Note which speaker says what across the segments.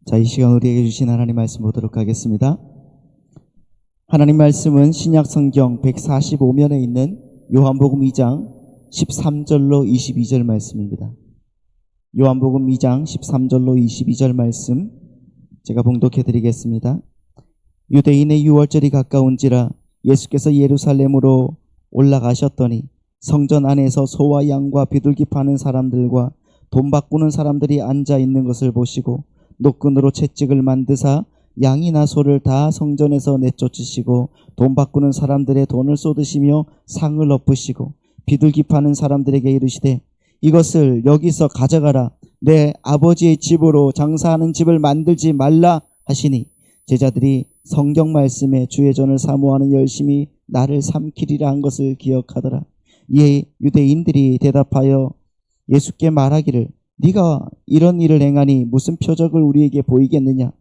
Speaker 1: 자, 이 시간 우리에게 주신 하나님 말씀 보도록 하겠습니다. 하나님 말씀은 신약 성경 145면에 있는 요한복음 2장 13절로 22절 말씀입니다. 요한복음 2장 13절로 22절 말씀 제가 봉독해 드리겠습니다. 유대인의 유월절이 가까운지라 예수께서 예루살렘으로 올라가셨더니 성전 안에서 소와 양과 비둘기 파는 사람들과 돈 바꾸는 사람들이 앉아 있는 것을 보시고 노끈으로 채찍을 만드사 양이나 소를 다 성전에서 내쫓으시고 돈 바꾸는 사람들의 돈을 쏟으시며 상을 엎으시고 비둘기 파는 사람들에게 이르시되 이것을 여기서 가져가라. 내 아버지의 집으로 장사하는 집을 만들지 말라 하시니 제자들이 성경 말씀에 주의 전을 사모하는 열심히 나를 삼키리라 한 것을 기억하더라. 이에 유대인들이 대답하여 예수께 말하기를 네가 이런 일을 행하니 무슨 표적을 우리에게 보이겠느냐?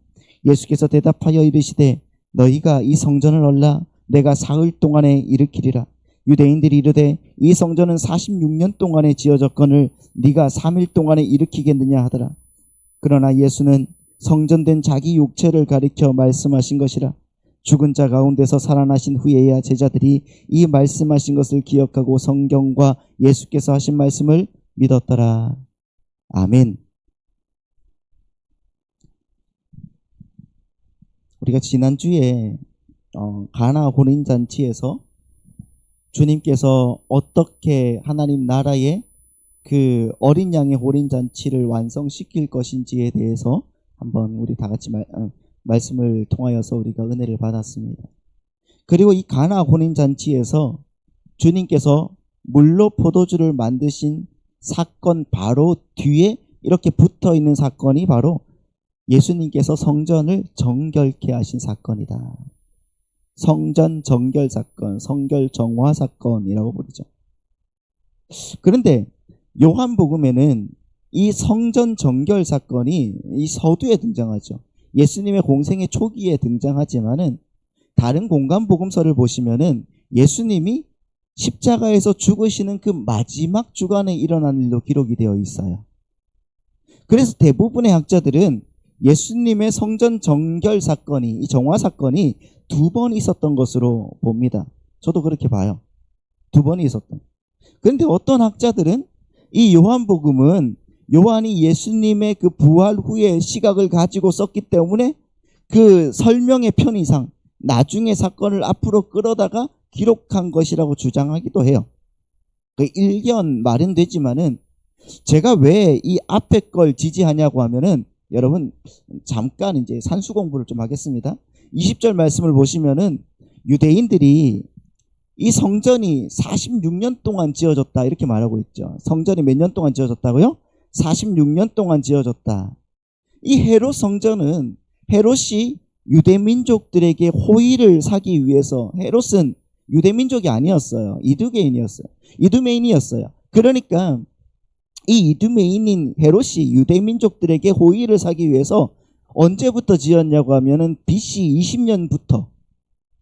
Speaker 1: 예수께서 대답하여 이르시되 너희가 이 성전을 얼라 내가 사흘 동안에 일으키리라. 유대인들이 이르되 이 성전은 46년 동안에 지어졌거늘 네가 3일 동안에 일으키겠느냐 하더라. 그러나 예수는 성전된 자기 육체를 가리켜 말씀하신 것이라. 죽은 자 가운데서 살아나신 후에야 제자들이 이 말씀하신 것을 기억하고 성경과 예수께서 하신 말씀을 믿었더라. 아멘. 우리가 지난주에 가나 혼인잔치에서 주님께서 어떻게 하나님 나라의 그 어린 양의 혼인잔치를 완성시킬 것인지에 대해서 한번 우리 다 같이 말씀을 통하여서 우리가 은혜를 받았습니다. 그리고 이 가나 혼인잔치에서 주님께서 물로 포도주를 만드신 사건 바로 뒤에 이렇게 붙어있는 사건이 바로 예수님께서 성전을 정결케 하신 사건이다. 성전 정결 사건, 성결 정화 사건이라고 부르죠. 그런데 요한복음에는 이 성전 정결 사건이 이 서두에 등장하죠. 예수님의 공생의 초기에 등장하지만은 다른 공간 복음서를 보시면은 예수님이 십자가에서 죽으시는 그 마지막 주간에 일어난 일로 기록이 되어 있어요. 그래서 대부분의 학자들은 예수님의 성전 정결 사건이, 이 정화 사건이 2번 있었던 것으로 봅니다. 저도 그렇게 봐요. 2번이 있었던. 그런데 어떤 학자들은 이 요한복음은 요한이 예수님의 그 부활 후에 시각을 가지고 썼기 때문에 그 설명의 편의상 나중에 사건을 앞으로 끌어다가 기록한 것이라고 주장하기도 해요. 그 일견 말은 되지만은 제가 왜 이 앞에 걸 지지하냐고 하면은 여러분 잠깐 이제 산수 공부를 좀 하겠습니다. 20절 말씀을 보시면은 유대인들이 이 성전이 46년 동안 지어졌다 이렇게 말하고 있죠. 성전이 몇 년 동안 지어졌다고요? 46년 동안 지어졌다. 이 헤롯 성전은 헤롯이 유대민족들에게 호의를 사기 위해서, 헤롯은 유대민족이 아니었어요. 이두메인이었어요. 그러니까 이 이두메인인 헤롯이 유대민족들에게 호의를 사기 위해서 언제부터 지었냐고 하면은 BC 20년부터,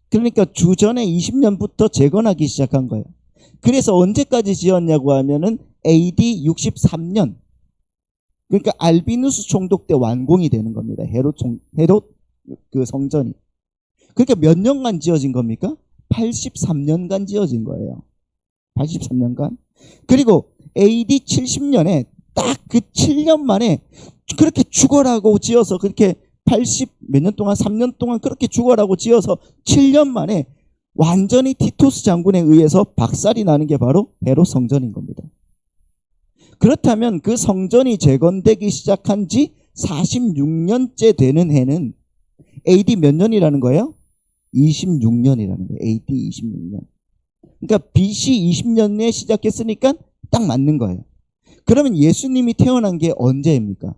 Speaker 1: 그러니까 주전에 20년부터 재건하기 시작한 거예요. 그래서 언제까지 지었냐고 하면은 AD 63년, 그러니까 알비누스 총독 때 완공이 되는 겁니다. 헤롯 그 성전이. 그러니까 몇 년간 지어진 겁니까? 83년간 지어진 거예요. 83년간. 그리고 AD 70년에 딱 그 7년 만에 그렇게 죽어라고 지어서, 그렇게 80 몇 년 동안 3년 동안 그렇게 죽어라고 지어서 7년 만에 완전히 티토스 장군에 의해서 박살이 나는 게 바로 헤롯 성전인 겁니다. 그렇다면 그 성전이 재건되기 시작한 지 46년째 되는 해는 AD 몇 년이라는 거예요? 26년이라는 거예요. AD 26년. 그러니까 BC 20년에 시작했으니까 딱 맞는 거예요. 그러면 예수님이 태어난 게 언제입니까?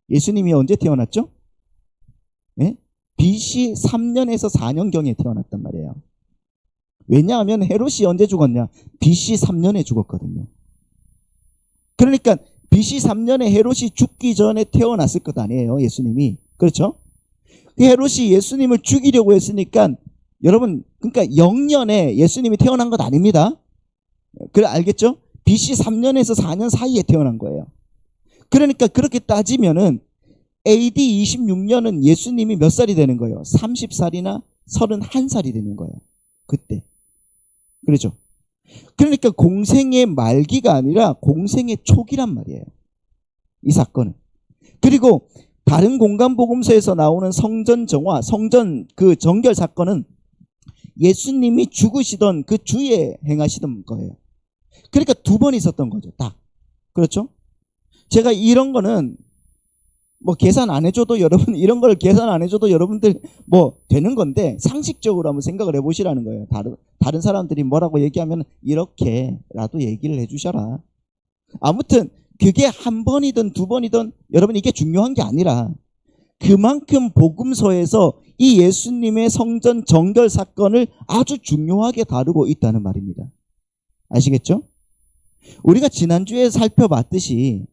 Speaker 1: 예수님이 언제 태어났죠? 네? BC 3년에서 4년경에 태어났단 말이에요. 왜냐하면 헤롯이 언제 죽었냐? BC 3년에 죽었거든요. 그러니까 BC 3년에 헤롯이 죽기 전에 태어났을 것 아니에요, 예수님이. 그렇죠? 헤롯이 예수님을 죽이려고 했으니까 여러분, 그러니까 0년에 예수님이 태어난 것 아닙니다. 그래, 알겠죠? BC 3년에서 4년 사이에 태어난 거예요. 그러니까 그렇게 따지면은 AD 26년은 예수님이 몇 살이 되는 거예요? 30살이나 31살이 되는 거예요. 그때. 그렇죠? 그러니까 공생의 말기가 아니라 공생의 초기란 말이에요. 이 사건은. 그리고 다른 공간복음서에서 나오는 성전 정화, 성전 그 정결 사건은 예수님이 죽으시던 그 주에 행하시던 거예요. 그러니까 두 번 있었던 거죠. 딱. 그렇죠? 제가 이런 거는 뭐 계산 안 해줘도 여러분, 이런 걸 계산 안 해줘도 여러분들 뭐 되는 건데 상식적으로 한번 생각을 해보시라는 거예요. 다른 사람들이 뭐라고 얘기하면 이렇게라도 얘기를 해주셔라. 아무튼 그게 한 번이든 두 번이든 여러분 이게 중요한 게 아니라 그만큼 복음서에서 이 예수님의 성전 정결 사건을 아주 중요하게 다루고 있다는 말입니다. 아시겠죠? 우리가 지난주에 살펴봤듯이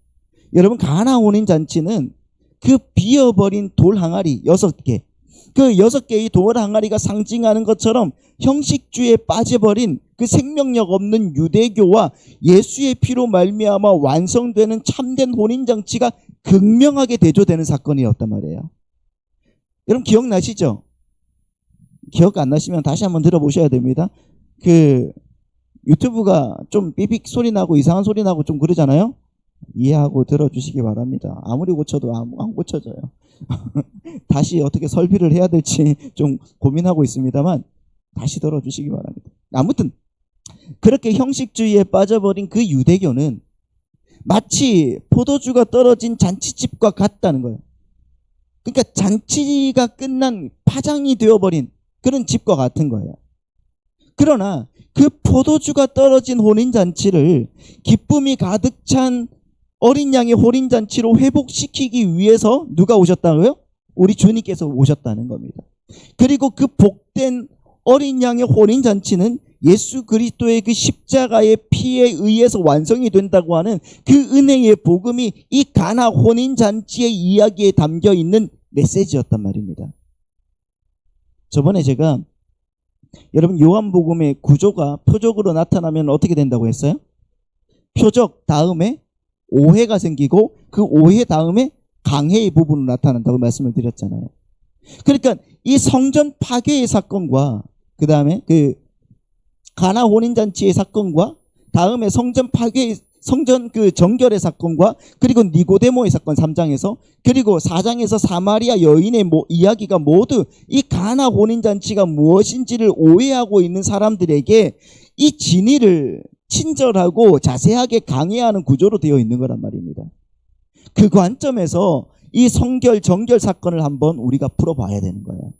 Speaker 1: 여러분 가나 혼인잔치는 그 비어버린 돌 항아리 6개, 그 6개의 돌 항아리가 상징하는 것처럼 형식주의에 빠져버린 그 생명력 없는 유대교와 예수의 피로 말미암아 완성되는 참된 혼인잔치가 극명하게 대조되는 사건이었단 말이에요. 여러분 기억나시죠? 기억 안 나시면 다시 한번 들어보셔야 됩니다. 그 유튜브가 좀 삐빅 소리 나고 이상한 소리 나고 좀 그러잖아요. 이해하고 들어주시기 바랍니다. 아무리 고쳐도 안 고쳐져요. 다시 어떻게 설비를 해야 될지 좀 고민하고 있습니다만 다시 들어주시기 바랍니다. 아무튼 그렇게 형식주의에 빠져버린 그 유대교는 마치 포도주가 떨어진 잔치집과 같다는 거예요. 그러니까 잔치가 끝난 파장이 되어버린 그런 집과 같은 거예요. 그러나 그 포도주가 떨어진 혼인잔치를 기쁨이 가득 찬 어린 양의 혼인잔치로 회복시키기 위해서 누가 오셨다고요? 우리 주님께서 오셨다는 겁니다. 그리고 그 복된 어린 양의 혼인잔치는 예수 그리스도의 그 십자가의 피에 의해서 완성이 된다고 하는 그 은혜의 복음이 이 가나 혼인잔치의 이야기에 담겨 있는 메시지였단 말입니다. 저번에 제가 여러분 요한복음의 구조가 표적으로 나타나면 어떻게 된다고 했어요? 표적 다음에 오해가 생기고 그 오해 다음에 강해의 부분으로 나타난다고 말씀을 드렸잖아요. 그러니까 이 성전 파괴의 사건과 그 다음에 그 가나 혼인잔치의 사건과 다음에 성전 파괴의 성전 그 정결의 사건과 그리고 니고데모의 사건 3장에서 그리고 4장에서 사마리아 여인의 이야기가 모두 이 가나 혼인잔치가 무엇인지를 오해하고 있는 사람들에게 이 진리를 친절하고 자세하게 강해하는 구조로 되어 있는 거란 말입니다. 그 관점에서 이 성결 정결 사건을 한번 우리가 풀어봐야 되는 거예요.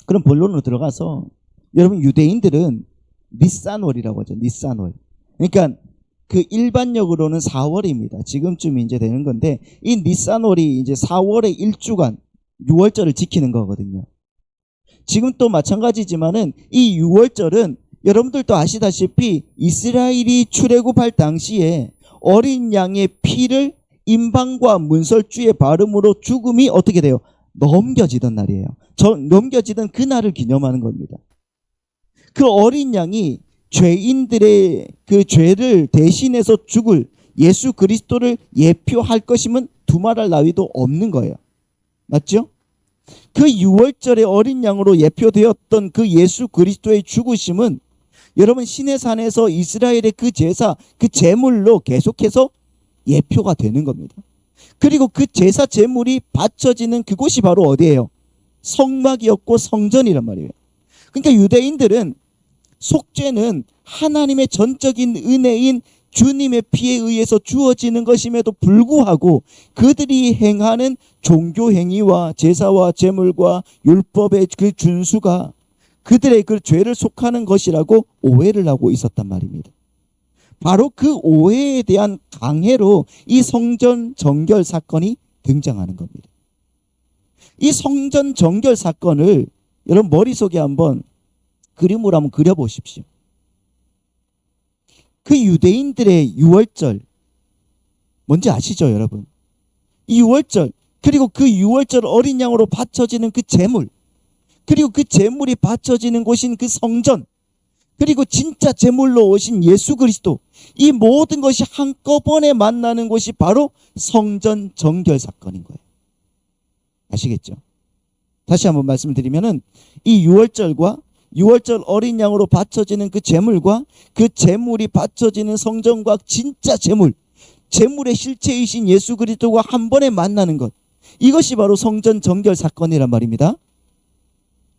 Speaker 1: 그럼 본론으로 들어가서 여러분 유대인들은 니산월이라고 하죠. 니산월. 그러니까 그 일반력으로는 4월입니다. 지금쯤 이제 되는 건데 이 니산월이 이제 4월의 1주간 6월절을 지키는 거거든요. 지금 또 마찬가지지만은 이 6월절은 여러분들도 아시다시피 이스라엘이 출애굽할 당시에 어린 양의 피를 임방과 문설주의 발음으로 죽음이 어떻게 돼요? 넘겨지던 날이에요. 넘겨지던 그 날을 기념하는 겁니다. 그 어린 양이 죄인들의 그 죄를 대신해서 죽을 예수 그리스도를 예표할 것임은 두말할 나위도 없는 거예요. 맞죠? 그 6월절의 어린 양으로 예표되었던 그 예수 그리스도의 죽으심은 여러분 시내산에서 이스라엘의 그 제사, 그 제물로 계속해서 예표가 되는 겁니다. 그리고 그 제사 제물이 바쳐지는 그곳이 바로 어디예요? 성막이었고 성전이란 말이에요. 그러니까 유대인들은 속죄는 하나님의 전적인 은혜인 주님의 피에 의해서 주어지는 것임에도 불구하고 그들이 행하는 종교 행위와 제사와 제물과 율법의 그 준수가 그들의 그 죄를 속하는 것이라고 오해를 하고 있었단 말입니다. 바로 그 오해에 대한 강해로 이 성전 정결 사건이 등장하는 겁니다. 이 성전 정결 사건을 여러분 머릿속에 한번 그림으로 한번 그려보십시오. 그 유대인들의 6월절 뭔지 아시죠 여러분? 이 6월절 그리고 그 6월절 어린 양으로 바쳐지는 그 제물 그리고 그 제물이 바쳐지는 곳인 그 성전 그리고 진짜 제물로 오신 예수 그리스도, 이 모든 것이 한꺼번에 만나는 곳이 바로 성전 정결 사건인 거예요. 아시겠죠? 다시 한번 말씀드리면은 이 유월절 어린 양으로 바쳐지는 그 제물과 그 제물이 바쳐지는 성전과 진짜 제물의 실체이신 예수 그리스도가 한 번에 만나는 것, 이것이 바로 성전 정결 사건이란 말입니다.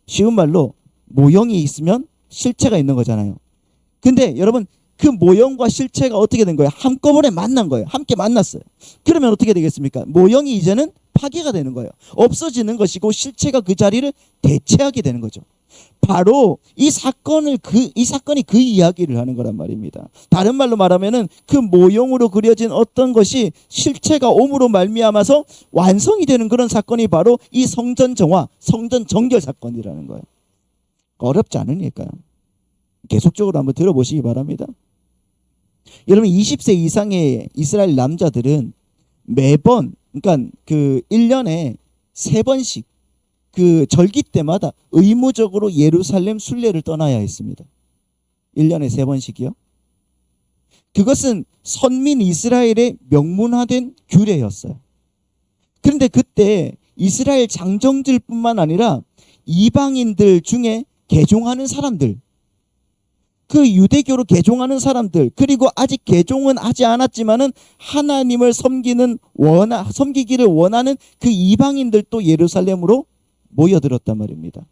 Speaker 1: 쉬운 말로 모형이 있으면 실체가 있는 거잖아요. 근데 여러분, 그 모형과 실체가 어떻게 된 거예요? 한꺼번에 만난 거예요. 함께 만났어요. 그러면 어떻게 되겠습니까? 모형이 이제는 파괴가 되는 거예요. 없어지는 것이고 실체가 그 자리를 대체하게 되는 거죠. 바로 이 사건이 그 이야기를 하는 거란 말입니다. 다른 말로 말하면은 그 모형으로 그려진 어떤 것이 실체가 옴으로 말미암아서 완성이 되는 그런 사건이 바로 이 성전 정화, 성전 정결 사건이라는 거예요. 어렵지 않으니까요. 계속적으로 한번 들어보시기 바랍니다. 여러분, 20세 이상의 이스라엘 남자들은 매번, 그러니까 그 1년에 3번씩 그 절기 때마다 의무적으로 예루살렘 순례를 떠나야 했습니다. 1년에 3번씩이요. 그것은 선민 이스라엘의 명문화된 규례였어요. 그런데 그때 이스라엘 장정들뿐만 아니라 이방인들 중에 개종하는 사람들, 그 유대교로 개종하는 사람들, 그리고 아직 개종은 하지 않았지만은 하나님을 섬기기를 원하는 그 이방인들도 예루살렘으로 모여들었단 말입니다.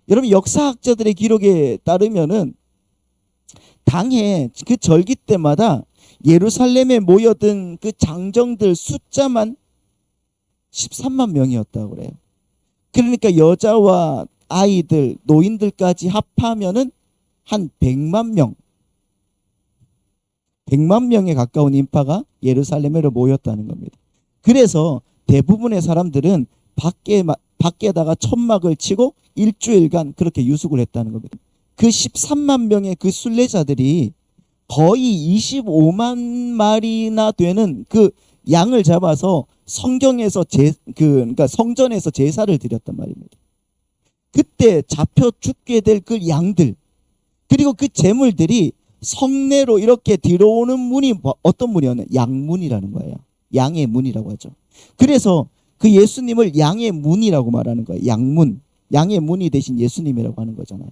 Speaker 1: 여러분, 역사학자들의 기록에 따르면은 당해 그 절기 때마다 예루살렘에 모여든 그 장정들 숫자만 13만 명이었다고 그래요. 그러니까 여자와 아이들, 노인들까지 합하면은 한 100만 명에 가까운 인파가 예루살렘으로 모였다는 겁니다. 그래서 대부분의 사람들은 밖에다가 천막을 치고 일주일간 그렇게 유숙을 했다는 겁니다. 그 13만 명의 그 순례자들이 거의 25만 마리나 되는 그 양을 잡아서 성경에서 그러니까 성전에서 제사를 드렸단 말입니다. 그때 잡혀 죽게 될 그 양들, 그리고 그 제물들이 성내로 이렇게 들어오는 문이 어떤 문이었나요? 양문이라는 거예요. 양의 문이라고 하죠. 그래서 그 예수님을 양의 문이라고 말하는 거예요. 양문. 양의 문이 대신 예수님이라고 하는 거잖아요.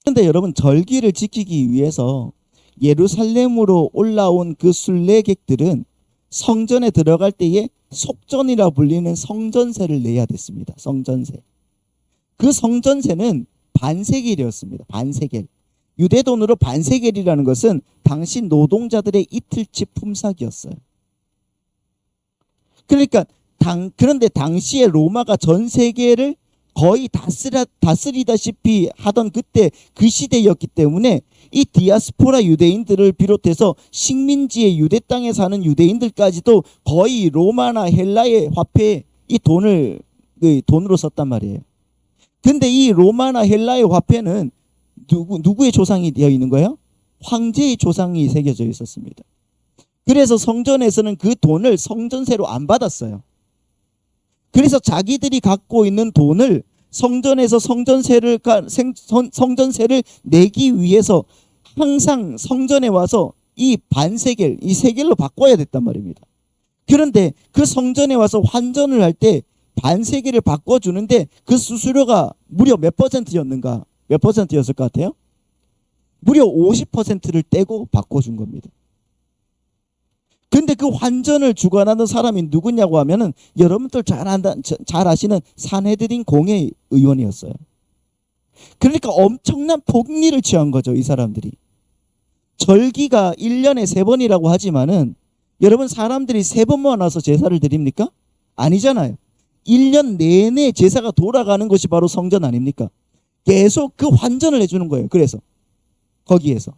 Speaker 1: 그런데 여러분, 절기를 지키기 위해서 예루살렘으로 올라온 그 순례객들은 성전에 들어갈 때에 속전이라 불리는 성전세를 내야 됐습니다. 성전세. 그 성전세는 반세겔이었습니다. 반세겔. 유대 돈으로 반세겔이라는 것은 당시 노동자들의 이틀치 품삯이었어요. 그러니까 그런데 당시에 로마가 전 세계를 거의 다스리다시피 하던 그때 그 시대였기 때문에 이 디아스포라 유대인들을 비롯해서 식민지의 유대 땅에 사는 유대인들까지도 거의 로마나 헬라의 화폐에 이 돈으로 썼단 말이에요. 근데 이 로마나 헬라의 화폐는 누구의 조상이 되어 있는 거예요? 황제의 조상이 새겨져 있었습니다. 그래서 성전에서는 그 돈을 성전세로 안 받았어요. 그래서 자기들이 갖고 있는 돈을 성전에서 성전세를 내기 위해서 항상 성전에 와서 이 반세겔, 이 세겔로 바꿔야 됐단 말입니다. 그런데 그 성전에 와서 환전을 할 때 반세겔을 바꿔주는데 그 수수료가 무려 몇 퍼센트였는가? 몇 퍼센트였을 것 같아요? 무려 50%를 떼고 바꿔준 겁니다. 근데 그 환전을 주관하는 사람이 누구냐고 하면은 여러분들 잘 아시는 산헤드린 공회 의원이었어요. 그러니까 엄청난 폭리를 취한 거죠, 이 사람들이. 절기가 1년에 3번이라고 하지만은 여러분, 사람들이 3번만 와서 제사를 드립니까? 아니잖아요. 1년 내내 제사가 돌아가는 것이 바로 성전 아닙니까? 계속 그 환전을 해주는 거예요. 그래서 거기에서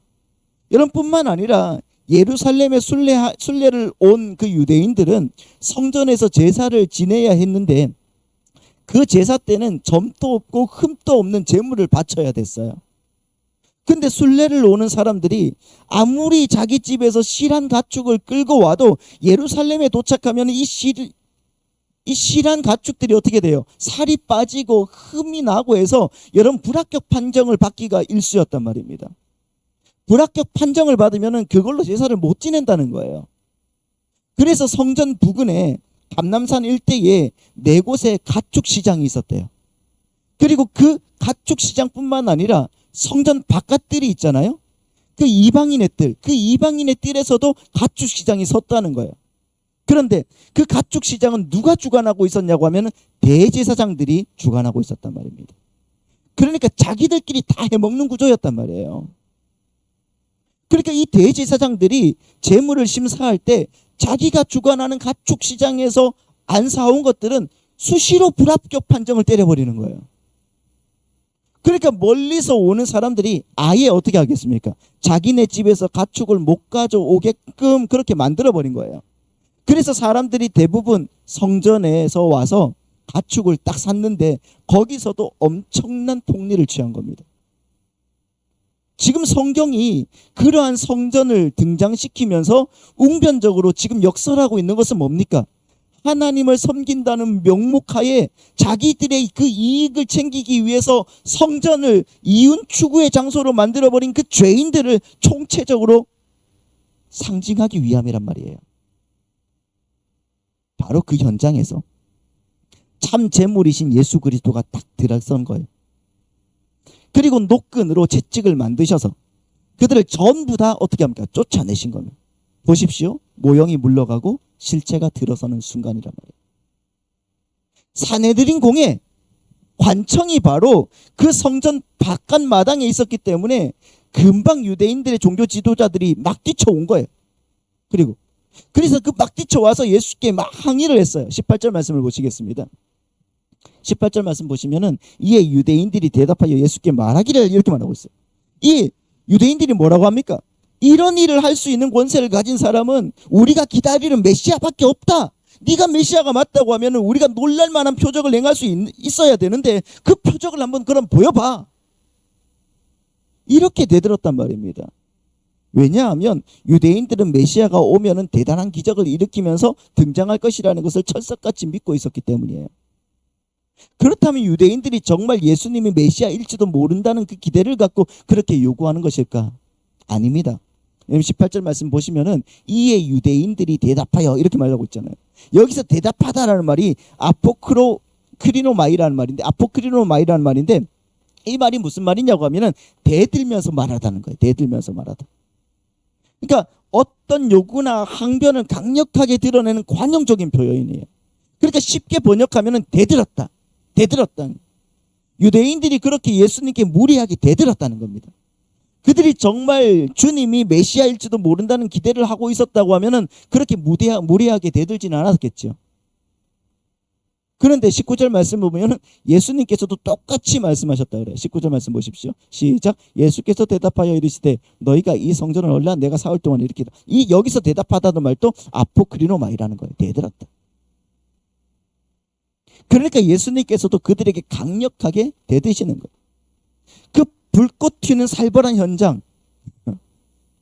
Speaker 1: 여러분뿐만 아니라 예루살렘에 순례를 온 그 유대인들은 성전에서 제사를 지내야 했는데 그 제사 때는 점도 없고 흠도 없는 제물을 바쳐야 됐어요. 근데 순례를 오는 사람들이 아무리 자기 집에서 실한 가축을 끌고 와도 예루살렘에 도착하면 이 이 실한 가축들이 어떻게 돼요? 살이 빠지고 흠이 나고 해서 여러분 불합격 판정을 받기가 일쑤였단 말입니다. 불합격 판정을 받으면 그걸로 제사를 못 지낸다는 거예요. 그래서 성전 부근에 감남산 일대에 4곳의 가축 시장이 있었대요. 그리고 그 가축 시장뿐만 아니라 성전 바깥들이 있잖아요. 그 이방인의 뜰에서도 가축 시장이 섰다는 거예요. 그런데 그 가축 시장은 누가 주관하고 있었냐고 하면 대제사장들이 주관하고 있었단 말입니다. 그러니까 자기들끼리 다 해먹는 구조였단 말이에요. 그러니까 이 대제사장들이 재물을 심사할 때 자기가 주관하는 가축 시장에서 안 사온 것들은 수시로 불합격 판정을 때려버리는 거예요. 그러니까 멀리서 오는 사람들이 아예 어떻게 하겠습니까? 자기네 집에서 가축을 못 가져오게끔 그렇게 만들어버린 거예요. 그래서 사람들이 대부분 성전에서 와서 가축을 딱 샀는데 거기서도 엄청난 폭리를 취한 겁니다. 지금 성경이 그러한 성전을 등장시키면서 웅변적으로 지금 역설하고 있는 것은 뭡니까? 하나님을 섬긴다는 명목하에 자기들의 그 이익을 챙기기 위해서 성전을 이윤 추구의 장소로 만들어버린 그 죄인들을 총체적으로 상징하기 위함이란 말이에요. 바로 그 현장에서 참 제물이신 예수 그리스도가 딱 들어선 거예요. 그리고 노끈으로 채찍을 만드셔서 그들을 전부 다 어떻게 합니까? 쫓아내신 겁니다. 보십시오. 모형이 물러가고 실체가 들어서는 순간이란 말이에요. 사내들인 공회 관청이 바로 그 성전 바깥 마당에 있었기 때문에 금방 유대인들의 종교 지도자들이 막 뛰쳐온 거예요. 그래서 그 막 뛰쳐와서 예수께 막 항의를 했어요. 18절 말씀을 보시겠습니다. 18절 말씀 보시면은 이에 유대인들이 대답하여 예수께 말하기를 이렇게 말하고 있어요. 이 유대인들이 뭐라고 합니까? 이런 일을 할 수 있는 권세를 가진 사람은 우리가 기다리는 메시아밖에 없다. 네가 메시아가 맞다고 하면은 우리가 놀랄 만한 표적을 행할 수 있어야 되는데 그 표적을 한번 그럼 보여봐. 이렇게 대들었단 말입니다. 왜냐하면 유대인들은 메시아가 오면은 대단한 기적을 일으키면서 등장할 것이라는 것을 철석같이 믿고 있었기 때문이에요. 그렇다면 유대인들이 정말 예수님이 메시아일지도 모른다는 그 기대를 갖고 그렇게 요구하는 것일까? 아닙니다. 18절 말씀 보시면은 이에 유대인들이 대답하여 이렇게 말하고 있잖아요. 여기서 대답하다라는 말이 아포크리노마이라는 말인데 이 말이 무슨 말이냐고 하면은 대들면서 말하다는 거예요. 대들면서 말하다. 그러니까 어떤 요구나 항변을 강력하게 드러내는 관용적인 표현이에요. 그러니까 쉽게 번역하면은 대들었다. 유대인들이 그렇게 예수님께 무리하게 대들었다는 겁니다. 그들이 정말 주님이 메시아일지도 모른다는 기대를 하고 있었다고 하면은 그렇게 무리하게 대들지는 않았겠죠. 그런데 19절 말씀 보면 예수님께서도 똑같이 말씀하셨다 그래요. 19절 말씀 보십시오. 시작. 예수께서 대답하여 이르시되 너희가 이 성전을 얼라 내가 사흘 동안 일으키다. 이 여기서 대답하다는 말도 아포크리노마이라는 거예요. 대들었다. 그러니까 예수님께서도 그들에게 강력하게 대드시는 거예요. 그 불꽃 튀는 살벌한 현장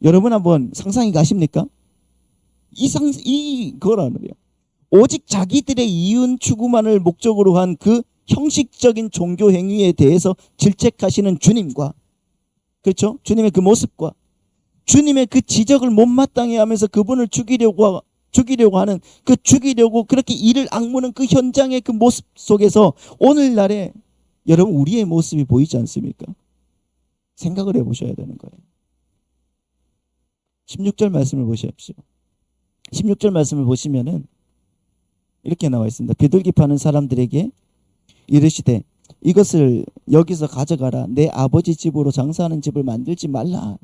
Speaker 1: 여러분 한번 상상이 가십니까? 그거라는 거예요. 오직 자기들의 이윤 추구만을 목적으로 한 그 형식적인 종교 행위에 대해서 질책하시는 주님과 그렇죠? 주님의 그 모습과 주님의 그 지적을 못마땅해 하면서 그분을 죽이려고 하는 죽이려고 그렇게 이를 악무는 그 현장의 그 모습 속에서 오늘날에 여러분 우리의 모습이 보이지 않습니까? 생각을 해보셔야 되는 거예요. 16절 말씀을 보십시오. 16절 말씀을 보시면은 이렇게 나와 있습니다. 비둘기 파는 사람들에게 이르시되 이것을 여기서 가져가라. 내 아버지 집으로 장사하는 집을 만들지 말라.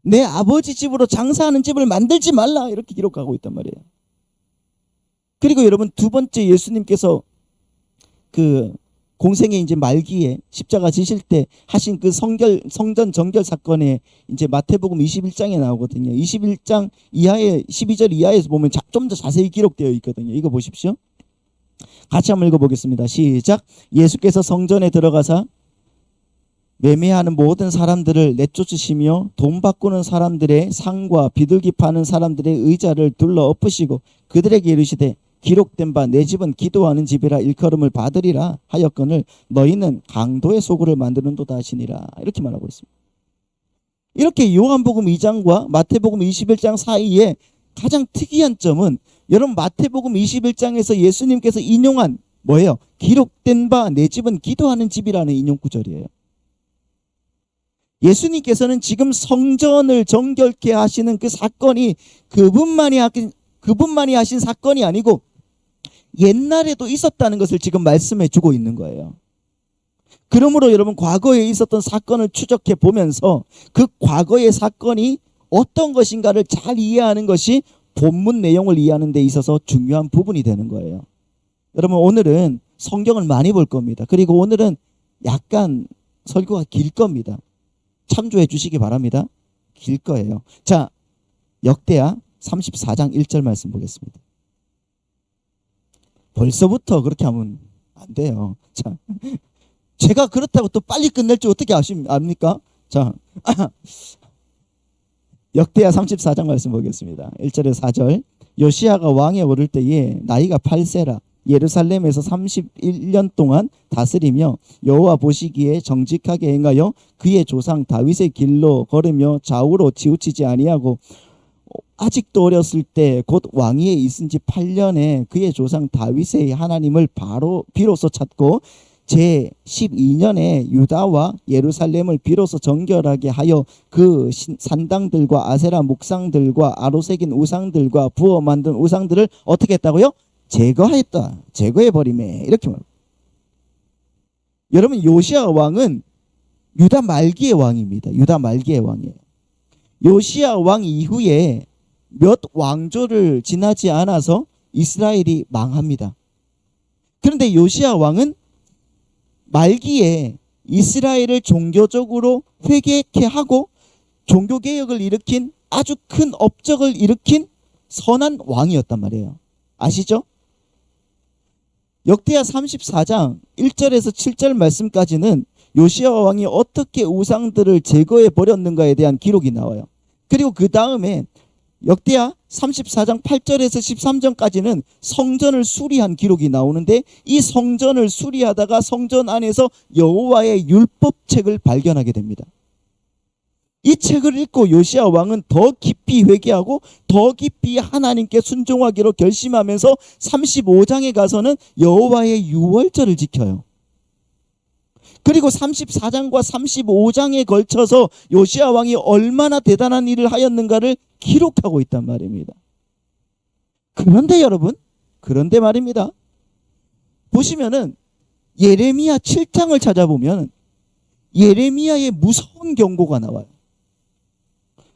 Speaker 1: 내 아버지 집으로 장사하는 집을 만들지 말라. 이렇게 기록하고 있단 말이에요. 그리고 여러분 두 번째 예수님께서 그 공생의 이제 말기에 십자가 지실 때 하신 그 성전 정결 사건에 이제 마태복음 21장에 나오거든요. 21장 이하에 12절 이하에서 보면 좀 더 자세히 기록되어 있거든요. 이거 보십시오. 같이 한번 읽어보겠습니다. 시작. 예수께서 성전에 들어가사 매매하는 모든 사람들을 내쫓으시며 돈 바꾸는 사람들의 상과 비둘기 파는 사람들의 의자를 둘러 엎으시고 그들에게 이르시되 기록된 바 내 집은 기도하는 집이라 일컬음을 받으리라 하였거늘 너희는 강도의 소굴을 만드는도다 하시니라. 이렇게 말하고 있습니다. 이렇게 요한복음 2장과 마태복음 21장 사이에 가장 특이한 점은 여러분 마태복음 21장에서 예수님께서 인용한 뭐예요? 기록된 바 내 집은 기도하는 집이라는 인용 구절이에요. 예수님께서는 지금 성전을 정결케 하시는 그 사건이 그분만이 하신 사건이 아니고 옛날에도 있었다는 것을 지금 말씀해 주고 있는 거예요. 그러므로 여러분 과거에 있었던 사건을 추적해 보면서 그 과거의 사건이 어떤 것인가를 잘 이해하는 것이 본문 내용을 이해하는 데 있어서 중요한 부분이 되는 거예요. 여러분 오늘은 성경을 많이 볼 겁니다. 그리고 오늘은 약간 설교가 길 겁니다. 참조해 주시기 바랍니다. 길 거예요. 자, 역대하 34장 1절 말씀 보겠습니다. 벌써부터 그렇게 하면 안 돼요. 자, 제가 그렇다고 또 빨리 끝낼 줄 어떻게 압니까? 자, 역대하 34장 말씀 보겠습니다. 1절에서 4절. 요시야가 왕에 오를 때에 나이가 8세라 예루살렘에서 31년 동안 다스리며 여호와 보시기에 정직하게 행하여 그의 조상 다윗의 길로 걸으며 좌우로 치우치지 아니하고 아직도 어렸을 때 곧 왕위에 있은 지 8년에 그의 조상 다윗의 하나님을 비로소 찾고 제 12년에 유다와 예루살렘을 비로소 정결하게 하여 그 산당들과 아세라 목상들과 아로새긴 우상들과 부어 만든 우상들을 어떻게 했다고요? 제거했다. 제거해버리매. 이렇게 말합니다. 여러분 요시야 왕은 유다 말기의 왕입니다. 유다 말기의 왕이에요. 요시야 왕 이후에 몇 왕조를 지나지 않아서 이스라엘이 망합니다. 그런데 요시야 왕은 말기에 이스라엘을 종교적으로 회개케 하고 종교개혁을 일으킨 아주 큰 업적을 일으킨 선한 왕이었단 말이에요. 아시죠? 역대하 34장 1절에서 7절 말씀까지는 요시야 왕이 어떻게 우상들을 제거해 버렸는가에 대한 기록이 나와요. 그리고 그 다음에 역대하 34장 8절에서 13절까지는 성전을 수리한 기록이 나오는데 이 성전을 수리하다가 성전 안에서 여호와의 율법책을 발견하게 됩니다. 이 책을 읽고 요시야 왕은 더 깊이 회개하고 더 깊이 하나님께 순종하기로 결심하면서 35장에 가서는 여호와의 유월절을 지켜요. 그리고 34장과 35장에 걸쳐서 요시야 왕이 얼마나 대단한 일을 하였는가를 기록하고 있단 말입니다. 그런데 여러분, 그런데 말입니다. 보시면은 예레미야 7장을 찾아보면 예레미야의 무서운 경고가 나와요.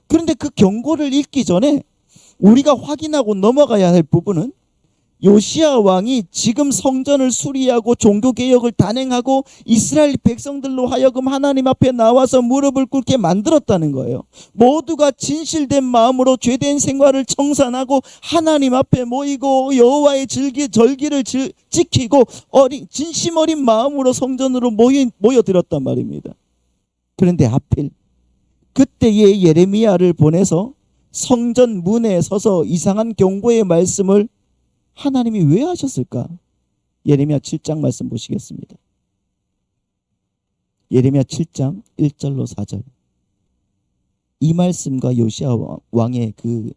Speaker 1: 그런데 그 경고를 읽기 전에 우리가 확인하고 넘어가야 할 부분은 요시야 왕이 지금 성전을 수리하고 종교개혁을 단행하고 이스라엘 백성들로 하여금 하나님 앞에 나와서 무릎을 꿇게 만들었다는 거예요. 모두가 진실된 마음으로 죄된 생활을 청산하고 하나님 앞에 모이고 여호와의 절기를 지키고 진심 어린 마음으로 성전으로 모여들었단 말입니다. 그런데 하필 그때의 예레미야를 보내서 성전 문에 서서 이상한 경고의 말씀을 하나님이 왜 하셨을까? 예레미야 7장 말씀 보시겠습니다. 예레미야 7장 1절로 4절. 이 말씀과 요시야 왕의 그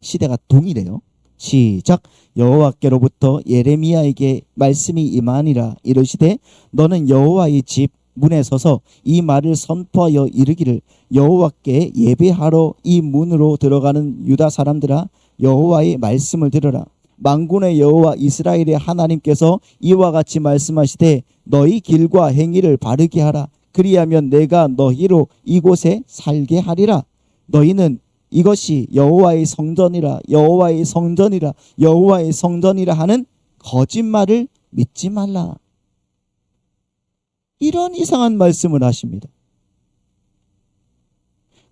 Speaker 1: 시대가 동일해요. 시작. 여호와께로부터 예레미야에게 말씀이 임하니라. 이르시되 너는 여호와의 집 문에 서서 이 말을 선포하여 이르기를 여호와께 예배하러 이 문으로 들어가는 유다 사람들아 여호와의 말씀을 들으라. 만군의 여호와 이스라엘의 하나님께서 이와 같이 말씀하시되 너희 길과 행위를 바르게 하라. 그리하면 내가 너희로 이곳에 살게 하리라. 너희는 이것이 여호와의 성전이라 여호와의 성전이라 여호와의 성전이라 하는 거짓말을 믿지 말라. 이런 이상한 말씀을 하십니다.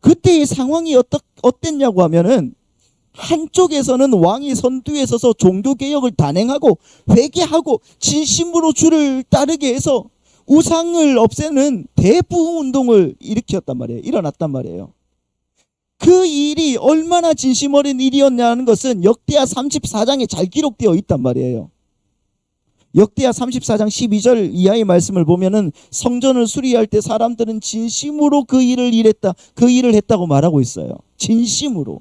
Speaker 1: 그때의 상황이 어땠냐고 하면은 한쪽에서는 왕이 선두에 서서 종교개혁을 단행하고 회개하고 진심으로 주를 따르게 해서 우상을 없애는 대부흥운동을 일으켰단 말이에요. 일어났단 말이에요. 그 일이 얼마나 진심 어린 일이었냐는 것은 역대하 34장에 잘 기록되어 있단 말이에요. 역대하 34장 12절 이하의 말씀을 보면은 성전을 수리할 때 사람들은 진심으로 그 일을 했다고 말하고 있어요. 진심으로.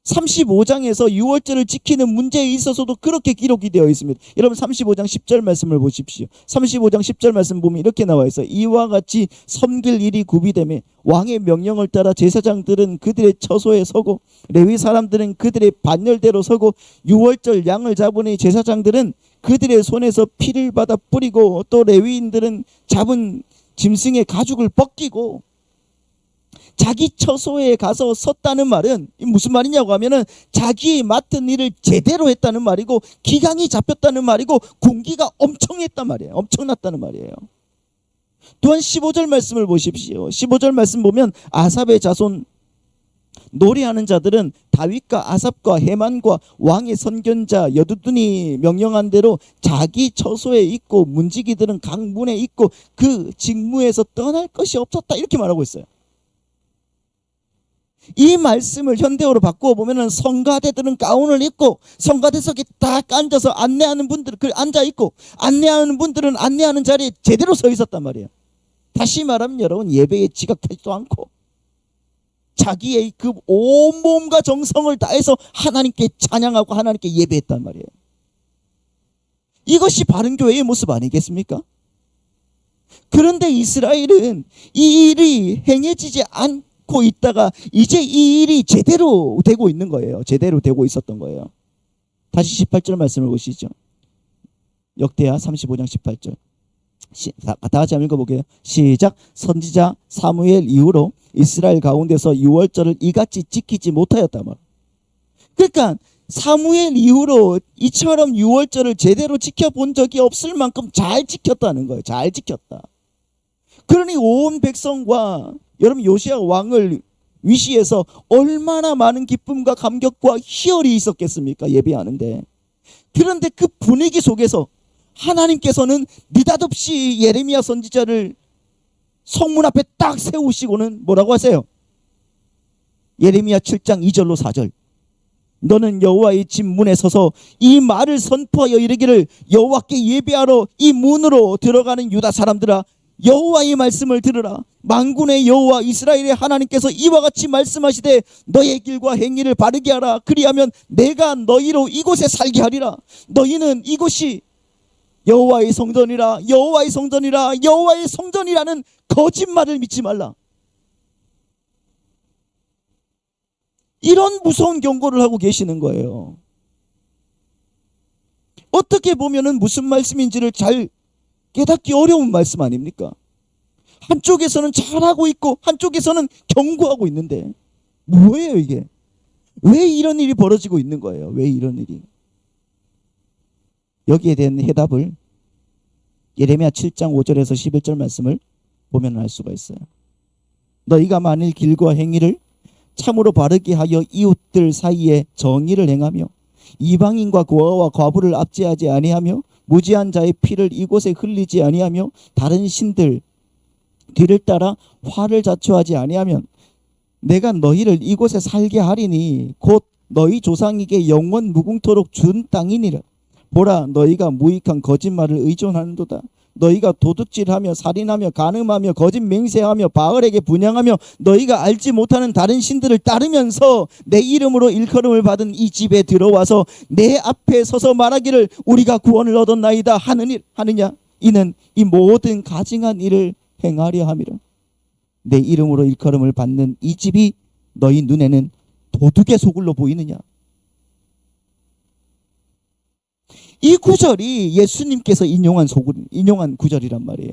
Speaker 1: 35장에서 유월절을 지키는 문제에 있어서도 그렇게 기록이 되어 있습니다. 여러분 35장 10절 말씀을 보십시오. 35장 10절 말씀 보면 이렇게 나와 있어요. 이와 같이 섬길 일이 구비되매 왕의 명령을 따라 제사장들은 그들의 처소에 서고 레위 사람들은 그들의 반열대로 서고 유월절 양을 잡으니 제사장들은 그들의 손에서 피를 받아 뿌리고 또 레위인들은 잡은 짐승의 가죽을 벗기고 자기 처소에 가서 섰다는 말은 무슨 말이냐고 하면은 자기 맡은 일을 제대로 했다는 말이고 기강이 잡혔다는 말이고 군기가 엄청했단 말이에요. 엄청났다는 말이에요. 또한 15절 말씀을 보십시오. 15절 말씀 보면 아삽의 자손 노래하는 자들은 다윗과 아삽과 헤만과 왕의 선견자 여두둔이 명령한 대로 자기 처소에 있고 문지기들은 강문에 있고 그 직무에서 떠날 것이 없었다 이렇게 말하고 있어요. 이 말씀을 현대어로 바꾸어 보면은 성가대들은 가운을 입고 성가대석에 딱 앉아서 안내하는 분들은 앉아 있고 안내하는 분들은 안내하는 자리에 제대로 서 있었단 말이에요. 다시 말하면 여러분 예배에 지각하지도 않고 자기의 그 온몸과 정성을 다해서 하나님께 찬양하고 하나님께 예배했단 말이에요. 이것이 바른 교회의 모습 아니겠습니까? 그런데 이스라엘은 이 일이 행해지지 않고 있다가 이제 이 일이 제대로 되고 있는 거예요. 제대로 되고 있었던 거예요. 다시 18절 말씀을 보시죠. 역대하 35장 18절. 다 같이 한번 읽어볼게요. 시작. 선지자 사무엘 이후로 이스라엘 가운데서 유월절을 이같이 지키지 못하였다 말. 그러니까 사무엘 이후로 이처럼 유월절을 제대로 지켜본 적이 없을 만큼 잘 지켰다는 거예요. 잘 지켰다. 그러니 온 백성과 여러분 요시야 왕을 위시해서 얼마나 많은 기쁨과 감격과 희열이 있었겠습니까? 예배하는데. 그런데 그 분위기 속에서 하나님께서는 느닷없이 예레미야 선지자를 성문 앞에 딱 세우시고는 뭐라고 하세요? 예레미야 7장 2절로 4절. 너는 여호와의 집 문에 서서 이 말을 선포하여 이르기를 여호와께 예배하러 이 문으로 들어가는 유다 사람들아 여호와의 말씀을 들으라. 만군의 여호와 이스라엘의 하나님께서 이와 같이 말씀하시되 너의 길과 행위를 바르게 하라. 그리하면 내가 너희로 이곳에 살게 하리라. 너희는 이곳이 여호와의 성전이라 여호와의 성전이라 여호와의 성전이라는 거짓말을 믿지 말라. 이런 무서운 경고를 하고 계시는 거예요. 어떻게 보면은 무슨 말씀인지를 잘 깨닫기 어려운 말씀 아닙니까? 한쪽에서는 잘하고 있고 한쪽에서는 경고하고 있는데 뭐예요 이게? 왜 이런 일이 벌어지고 있는 거예요? 왜 이런 일이? 여기에 대한 해답을 예레미야 7장 5절에서 11절 말씀을 보면 알 수가 있어요. 너희가 만일 길과 행위를 참으로 바르게 하여 이웃들 사이에 정의를 행하며 이방인과 고아와 과부를 압제하지 아니하며 무지한 자의 피를 이곳에 흘리지 아니하며 다른 신들 뒤를 따라 화를 자초하지 아니하면 내가 너희를 이곳에 살게 하리니 곧 너희 조상에게 영원 무궁토록 준 땅이니라. 보라 너희가 무익한 거짓말을 의존하는도다. 너희가 도둑질하며 살인하며 간음하며 거짓 맹세하며 바알에게 분향하며 너희가 알지 못하는 다른 신들을 따르면서 내 이름으로 일컬음을 받은 이 집에 들어와서 내 앞에 서서 말하기를 우리가 구원을 얻었나이다 하느냐. 이는 이 모든 가증한 일을 행하려 함이라. 내 이름으로 일컬음을 받는 이 집이 너희 눈에는 도둑의 소굴로 보이느냐. 이 구절이 예수님께서 인용한 구절이란 말이에요.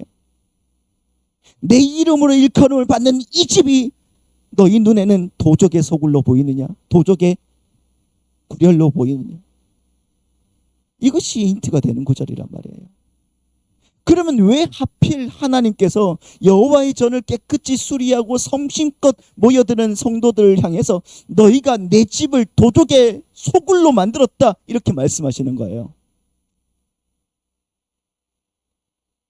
Speaker 1: 내 이름으로 일컬음을 받는 이 집이 너희 눈에는 도적의 소굴로 보이느냐? 도적의 구렬로 보이느냐? 이것이 힌트가 되는 구절이란 말이에요. 그러면 왜 하필 하나님께서 여호와의 전을 깨끗이 수리하고 성심껏 모여드는 성도들을 향해서 너희가 내 집을 도적의 소굴로 만들었다 이렇게 말씀하시는 거예요.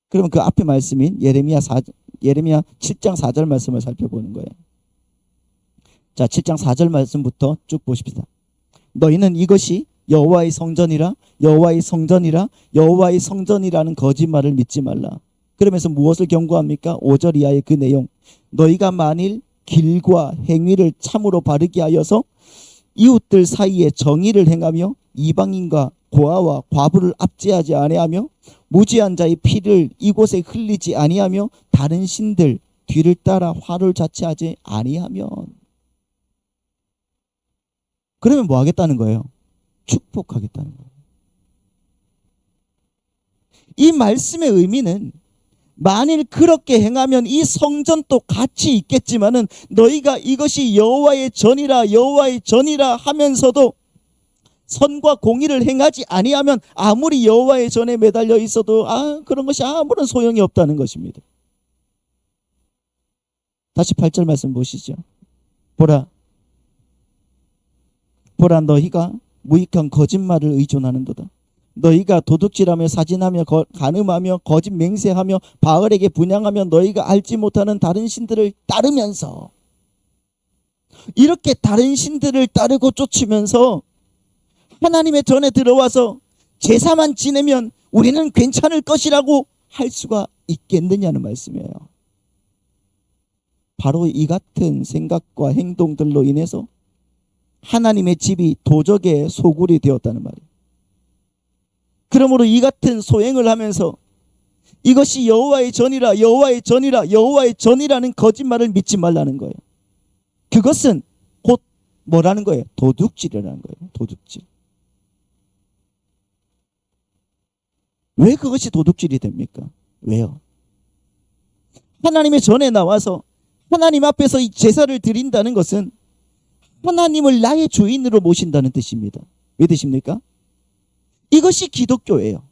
Speaker 1: 그러면 그 앞에 말씀인 예레미야 7장 4절 말씀을 살펴보는 거예요. 자, 7장 4절 말씀부터 쭉 보십시다. 너희는 이것이 여호와의 성전이라 여호와의 성전이라 여호와의 성전이라는 거짓말을 믿지 말라. 그러면서 무엇을 경고합니까? 5절 이하의 그 내용. 너희가 만일 길과 행위를 참으로 바르게 하여서 이웃들 사이에 정의를 행하며 이방인과 고아와 과부를 압제하지 아니하며 무지한 자의 피를 이곳에 흘리지 아니하며 다른 신들 뒤를 따라 화를 자체하지 아니하면. 그러면 뭐 하겠다는 거예요? 축복하겠다는 거예요. 이 말씀의 의미는 만일 그렇게 행하면 이 성전도 같이 있겠지만은 너희가 이것이 여호와의 전이라 여호와의 전이라 하면서도 선과 공의를 행하지 아니하면 아무리 여호와의 전에 매달려 있어도 그런 것이 아무런 소용이 없다는 것입니다. 다시 8절 말씀 보시죠. 보라 너희가 무익한 거짓말을 의존하는도다. 너희가 도둑질하며 사진하며 간음하며 거짓 맹세하며 바알에게 분향하며 너희가 알지 못하는 다른 신들을 따르면서, 이렇게 다른 신들을 따르고 쫓으면서 하나님의 전에 들어와서 제사만 지내면 우리는 괜찮을 것이라고 할 수가 있겠느냐는 말씀이에요. 바로 이 같은 생각과 행동들로 인해서 하나님의 집이 도적의 소굴이 되었다는 말이에요. 그러므로 이 같은 소행을 하면서 이것이 여호와의 전이라 여호와의 전이라 여호와의 전이라는 거짓말을 믿지 말라는 거예요. 그것은 곧 뭐라는 거예요? 도둑질이라는 거예요. 도둑질. 왜 그것이 도둑질이 됩니까? 왜요? 하나님의 전에 나와서 하나님 앞에서 이 제사를 드린다는 것은 하나님을 나의 주인으로 모신다는 뜻입니다. 왜 뜻입니까? 이것이 기독교예요.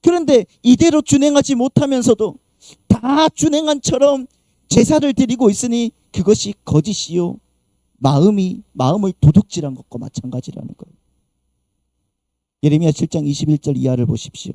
Speaker 1: 그런데 이대로 준행하지 못하면서도 다 준행한처럼 제사를 드리고 있으니 그것이 거짓이요 마음을 도둑질한 것과 마찬가지라는 거예요. 예레미야 7장 21절 이하를 보십시오.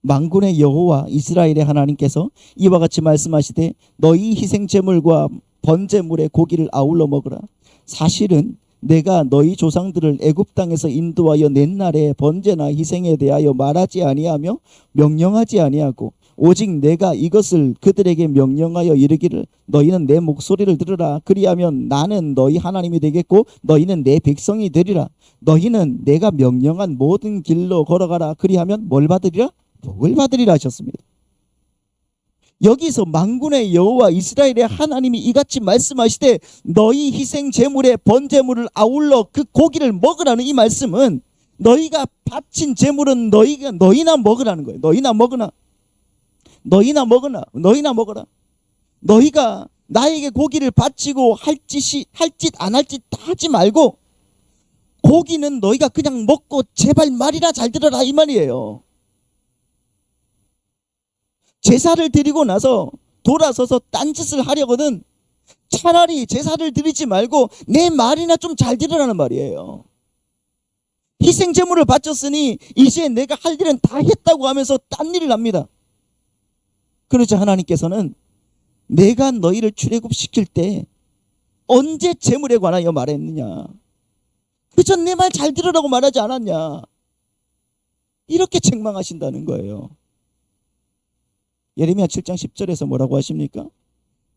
Speaker 1: 만군의 여호와 이스라엘의 하나님께서 이와 같이 말씀하시되 너희 희생제물과 번제물의 고기를 아울러 먹으라. 사실은 내가 너희 조상들을 애굽 땅에서 인도하여 낸 날에 번제나 희생에 대하여 말하지 아니하며 명령하지 아니하고 오직 내가 이것을 그들에게 명령하여 이르기를 너희는 내 목소리를 들으라. 그리하면 나는 너희 하나님이 되겠고 너희는 내 백성이 되리라. 너희는 내가 명령한 모든 길로 걸어가라. 그리하면 뭘 받으리라? 복을 받으리라 하셨습니다. 여기서 만군의 여호와 이스라엘의 하나님이 이같이 말씀하시되 너희 희생 제물의 번제물을 아울러 그 고기를 먹으라는 이 말씀은 너희가 바친 제물은 너희나 먹으라는 거예요. 너희나 먹으라. 너희가 나에게 고기를 바치고 할 짓 안 할 짓 다 하지 말고 고기는 너희가 그냥 먹고 제발 말이나 잘 들어라 이 말이에요. 제사를 드리고 나서 돌아서서 딴짓을 하려거든 차라리 제사를 드리지 말고 내 말이나 좀 잘 들으라는 말이에요. 희생제물을 바쳤으니 이제 내가 할 일은 다 했다고 하면서 딴 일을 합니다. 그러자 하나님께서는 내가 너희를 출애굽시킬 때 언제 제물에 관하여 말했느냐? 그저 내 말 잘 들으라고 말하지 않았냐? 이렇게 책망하신다는 거예요. 예레미야 7장 10절에서 뭐라고 하십니까?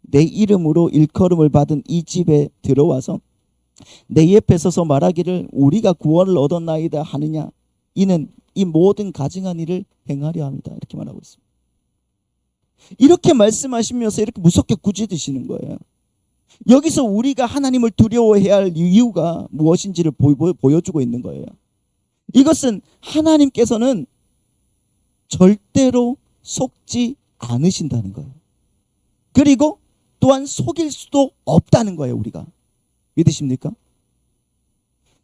Speaker 1: 내 이름으로 일컬음을 받은 이 집에 들어와서 내 옆에 서서 말하기를 우리가 구원을 얻었나이다 하느냐? 이는 이 모든 가증한 일을 행하려 합니다. 이렇게 말하고 있습니다. 이렇게 말씀하시면서 이렇게 무섭게 꾸짖으시는 거예요. 여기서 우리가 하나님을 두려워해야 할 이유가 무엇인지를 보여주고 있는 거예요. 이것은 하나님께서는 절대로 속지 않으신다는 거예요. 그리고 또한 속일 수도 없다는 거예요. 우리가 믿으십니까?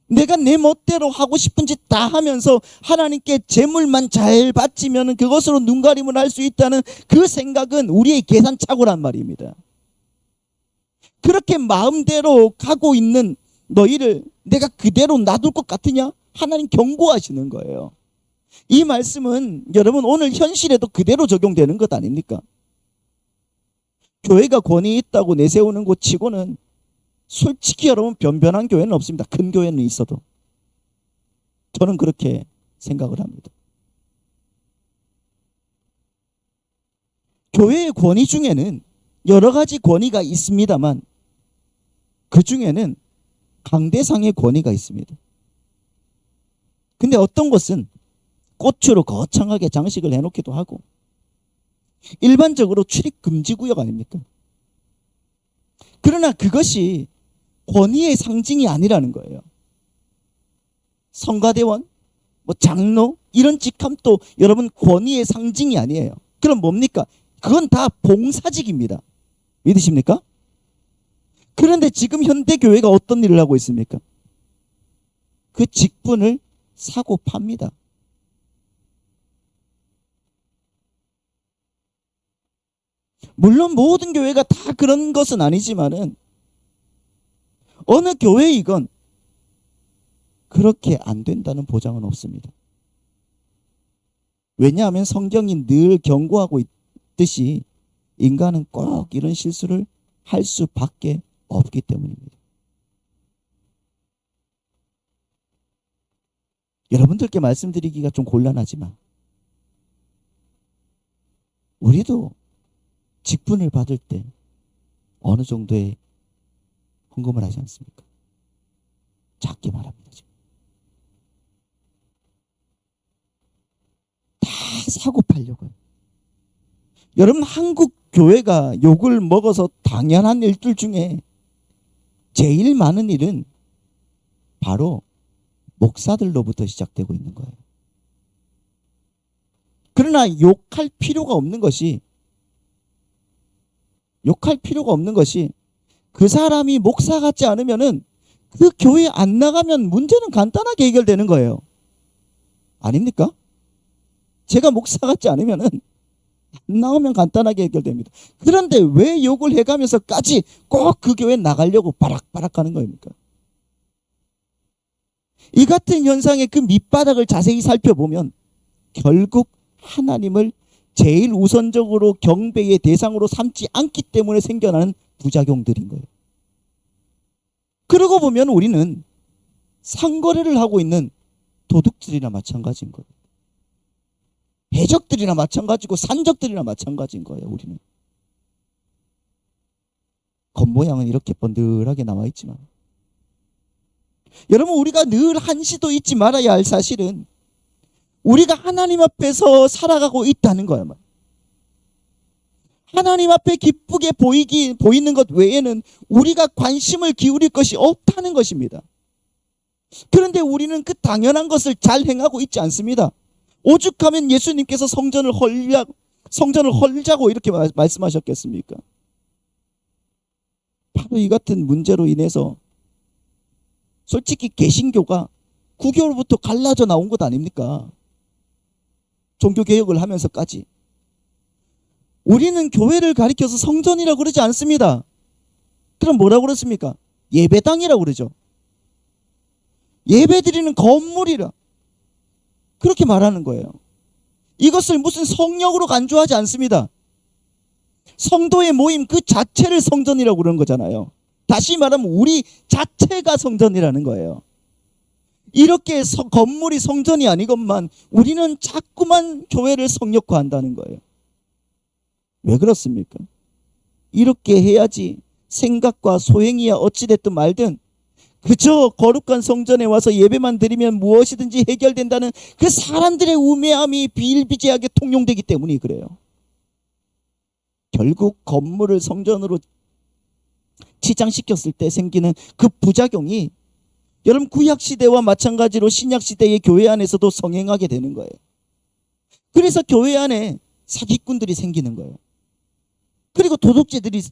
Speaker 1: 내가 내 멋대로 하고 싶은 짓 다 하면서 하나님께 제물만 잘 바치면 그것으로 눈가림을 할 수 있다는 그 생각은 우리의 계산착오란 말입니다. 그렇게 마음대로 가고 있는 너희를 내가 그대로 놔둘 것 같으냐? 하나님 경고하시는 거예요. 이 말씀은 여러분 오늘 현실에도 그대로 적용되는 것 아닙니까? 교회가 권위 있다고 내세우는 곳 치고는 솔직히 여러분 변변한 교회는 없습니다. 큰 교회는 있어도. 저는 그렇게 생각을 합니다. 교회의 권위 중에는 여러 가지 권위가 있습니다만 그 중에는 강대상의 권위가 있습니다. 근데 어떤 곳은 꽃으로 거창하게 장식을 해놓기도 하고 일반적으로 출입 금지 구역 아닙니까? 그러나 그것이 권위의 상징이 아니라는 거예요. 성가대원, 장로 이런 직함도 여러분 권위의 상징이 아니에요. 그럼 뭡니까? 그건 다 봉사직입니다. 믿으십니까? 그런데 지금 현대교회가 어떤 일을 하고 있습니까? 그 직분을 사고 팝니다. 물론 모든 교회가 다 그런 것은 아니지만은 어느 교회이건 그렇게 안 된다는 보장은 없습니다. 왜냐하면 성경이 늘 경고하고 있듯이 인간은 꼭 이런 실수를 할 수밖에 없기 때문입니다. 여러분들께 말씀드리기가 좀 곤란하지만 우리도 직분을 받을 때 어느 정도의 헌금을 하지 않습니까? 작게 말합니다. 지금. 다 사고 팔려고요. 여러분 한국 교회가 욕을 먹어서 당연한 일들 중에 제일 많은 일은 바로 목사들로부터 시작되고 있는 거예요. 그러나 욕할 필요가 없는 것이 그 사람이 목사 같지 않으면은 그 교회 안 나가면 문제는 간단하게 해결되는 거예요. 아닙니까? 제가 목사 같지 않으면은 안 나오면 간단하게 해결됩니다. 그런데 왜 욕을 해가면서까지 꼭 그 교회 나가려고 바락바락 하는 겁니까? 이 같은 현상의 그 밑바닥을 자세히 살펴보면 결국 하나님을 제일 우선적으로 경배의 대상으로 삼지 않기 때문에 생겨나는 부작용들인 거예요. 그러고 보면 우리는 상거래를 하고 있는 도둑들이나 마찬가지인 거예요. 해적들이나 마찬가지고 산적들이나 마찬가지인 거예요. 우리는. 겉모양은 이렇게 번들하게 나와 있지만 여러분 우리가 늘 한시도 잊지 말아야 할 사실은 우리가 하나님 앞에서 살아가고 있다는 거예요. 하나님 앞에 기쁘게 보이는 것 외에는 우리가 관심을 기울일 것이 없다는 것입니다. 그런데 우리는 그 당연한 것을 잘 행하고 있지 않습니다. 오죽하면 예수님께서 성전을 헐자고 이렇게 말씀하셨겠습니까? 바로 이 같은 문제로 인해서 솔직히 개신교가 구교로부터 갈라져 나온 것 아닙니까? 종교개혁을 하면서까지. 우리는 교회를 가리켜서 성전이라고 그러지 않습니다. 그럼 뭐라고 그랬습니까? 예배당이라고 그러죠. 예배드리는 건물이라 그렇게 말하는 거예요. 이것을 무슨 성역으로 간주하지 않습니다. 성도의 모임 그 자체를 성전이라고 그러는 거잖아요. 다시 말하면 우리 자체가 성전이라는 거예요. 이렇게 건물이 성전이 아니건만 우리는 자꾸만 교회를 성역화한다는 거예요. 왜 그렇습니까? 이렇게 해야지 생각과 소행이야 어찌됐든 말든 그저 거룩한 성전에 와서 예배만 드리면 무엇이든지 해결된다는 그 사람들의 우매함이 비일비재하게 통용되기 때문이 그래요. 결국 건물을 성전으로 치장시켰을 때 생기는 그 부작용이 여러분 구약시대와 마찬가지로 신약시대의 교회 안에서도 성행하게 되는 거예요. 그래서 교회 안에 사기꾼들이 생기는 거예요. 그리고 도적대들이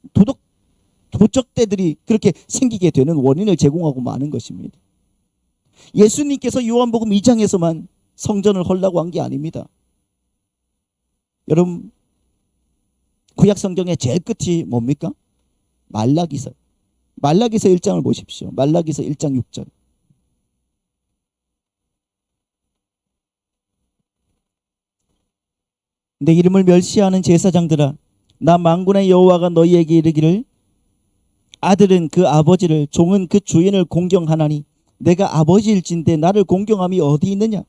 Speaker 1: 그렇게 생기게 되는 원인을 제공하고 마는 것입니다. 예수님께서 요한복음 2장에서만 성전을 헐라고 한 게 아닙니다. 여러분 구약 성경의 제일 끝이 뭡니까? 말라기서 1장을 보십시오. 말라기서 1장 6절. 내 이름을 멸시하는 제사장들아 나 만군의 여호와가 너희에게 이르기를 아들은 그 아버지를 종은 그 주인을 공경하나니 내가 아버지일진데 나를 공경함이 어디 있느냐?